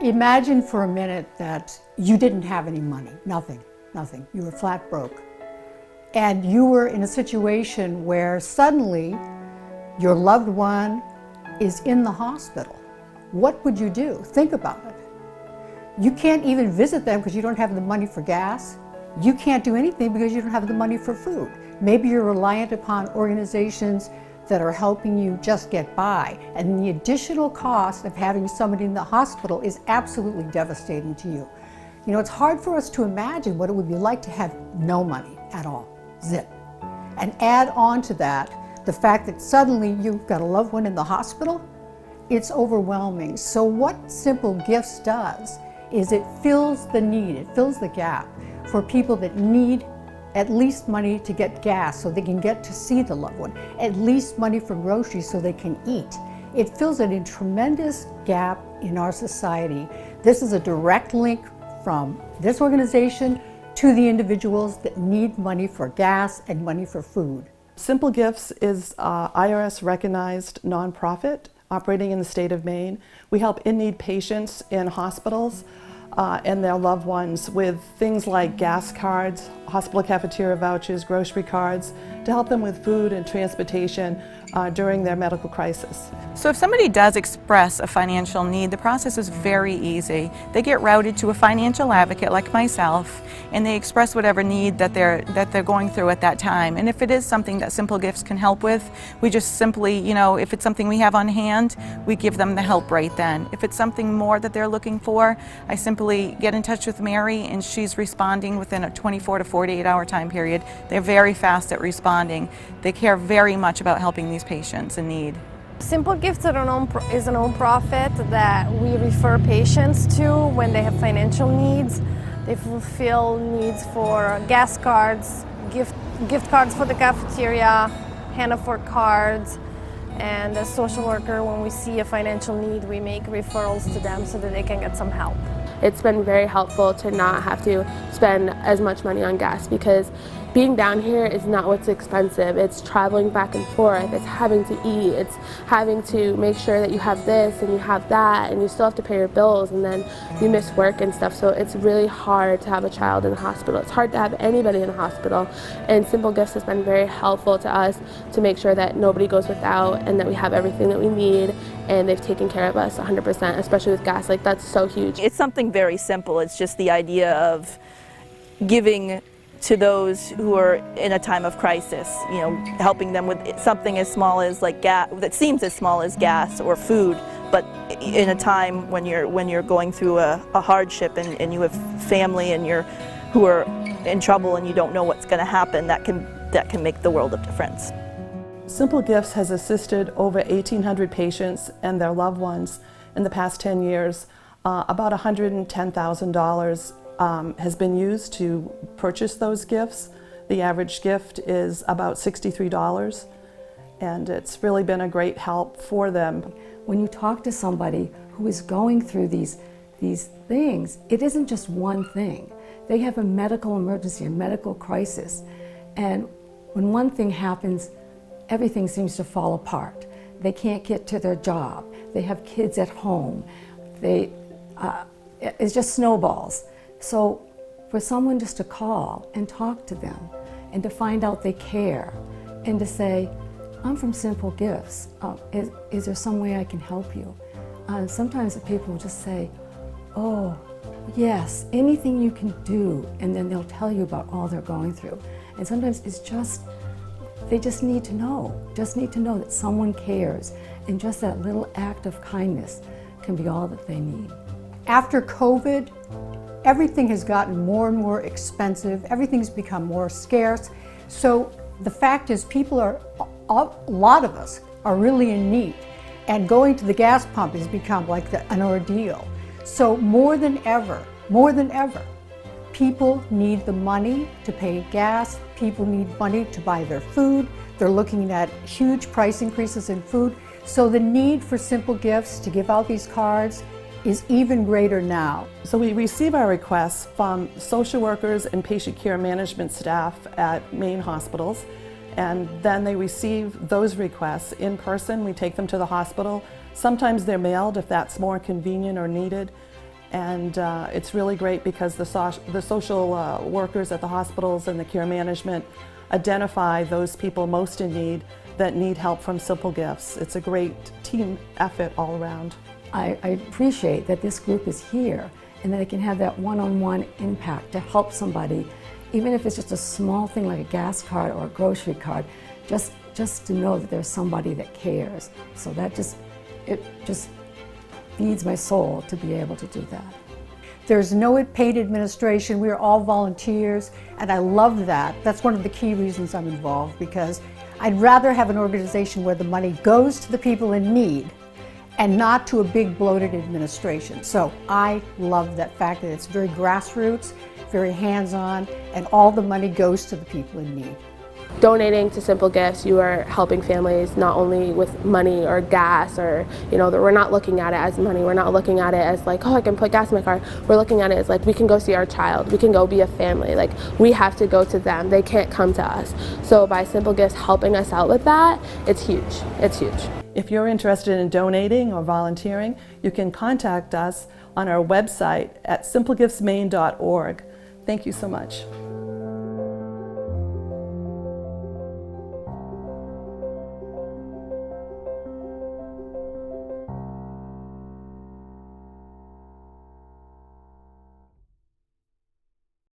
Imagine for a minute that you didn't have any money, nothing. You were flat broke. And you were in a situation where suddenly your loved one is in the hospital. What would you do? Think about it. You can't even visit them because you don't have the money for gas. You can't do anything because you don't have the money for food. Maybe you're reliant upon organizations that are helping you just get by. And the additional cost of having somebody in the hospital is absolutely devastating to you. You know, it's hard for us to imagine what it would be like to have no money at all, zip. And add on to that the fact that suddenly you've got a loved one in the hospital, it's overwhelming. So what Simple Gifts does is it fills the need, it fills the gap for people that need at least money to get gas so they can get to see the loved one, at least money for groceries so they can eat. It fills a tremendous gap in our society. This is a direct link from this organization to the individuals that need money for gas and money for food. Simple Gifts is an IRS recognized nonprofit operating in the state of Maine. We help in-need patients in hospitals and their loved ones with things like gas cards, hospital cafeteria vouchers, grocery cards, to help them with food and transportation during their medical crisis. So if somebody does express a financial need, the process is very easy. They get routed to a financial advocate like myself, and they express whatever need that they're going through at that time. And if it is something that Simple Gifts can help with, we just simply, if it's something we have on hand, we give them the help right then. If it's something more that they're looking for, I simply get in touch with Mary, and she's responding within a 24 to 48-hour time period. They're very fast at responding. They care very much about helping these patients in need. Simple Gifts is a non-profit that we refer patients to when they have financial needs. They fulfill needs for gas cards, gift cards for the cafeteria, Hannaford cards, and as social worker, when we see a financial need, we make referrals to them so that they can get some help. It's been very helpful to not have to spend as much money on gas, because being down here is not what's expensive. It's traveling back and forth, it's having to eat, it's having to make sure that you have this and you have that, and you still have to pay your bills, and then you miss work and stuff. So it's really hard to have a child in the hospital. It's hard to have anybody in the hospital, and Simple Gifts has been very helpful to us to make sure that nobody goes without and that we have everything that we need, and they've taken care of us 100%, especially with gas. Like, that's so huge. It's something very simple. It's just the idea of giving to those who are in a time of crisis, helping them with something as small as like gas, that seems as small as gas or food, but in a time when you're going through a hardship and you have family and who are in trouble and you don't know what's going to happen, that can make the world of difference. Simple Gifts has assisted over 1,800 patients and their loved ones in the past 10 years. About $110,000 has been used to purchase those gifts. The average gift is about $63, and it's really been a great help for them. When you talk to somebody who is going through these things, it isn't just one thing. They have a medical emergency, a medical crisis, and when one thing happens, everything seems to fall apart. They can't get to their job. They have kids at home. It's just snowballs. So for someone just to call and talk to them and to find out they care and to say, I'm from Simple Gifts. Is there some way I can help you? Sometimes the people will just say, oh, yes, anything you can do, and then they'll tell you about all they're going through. And sometimes it's just, they just need to know that someone cares, and just that little act of kindness can be all that they need. After COVID, everything has gotten more and more expensive. Everything's become more scarce. So the fact is, a lot of us are really in need, and going to the gas pump has become like an ordeal. So more than ever, people need the money to pay gas. People need money to buy their food. They're looking at huge price increases in food. So the need for Simple Gifts to give out these cards is even greater now. So we receive our requests from social workers and patient care management staff at Maine hospitals, and then they receive those requests in person. We take them to the hospital. Sometimes they're mailed if that's more convenient or needed, And it's really great because the social workers at the hospitals and the care management identify those people most in need that need help from Simple Gifts. It's a great team effort all around. I appreciate that this group is here and that it can have that one-on-one impact to help somebody, even if it's just a small thing like a gas card or a grocery card, just to know that there's somebody that cares. So it just feeds my soul to be able to do that. There's no paid administration. We're all volunteers, and I love that. That's one of the key reasons I'm involved, because I'd rather have an organization where the money goes to the people in need and not to a big bloated administration. So I love that fact that it's very grassroots, very hands-on, and all the money goes to the people in need. Donating to Simple Gifts, you are helping families not only with money or gas, or we're not looking at it as money. We're not looking at it as like, oh, I can put gas in my car. We're looking at it as like, we can go see our child. We can go be a family. Like, we have to go to them. They can't come to us. So by Simple Gifts helping us out with that, it's huge. It's huge. If you're interested in donating or volunteering, you can contact us on our website at simplegiftsmaine.org. Thank you so much.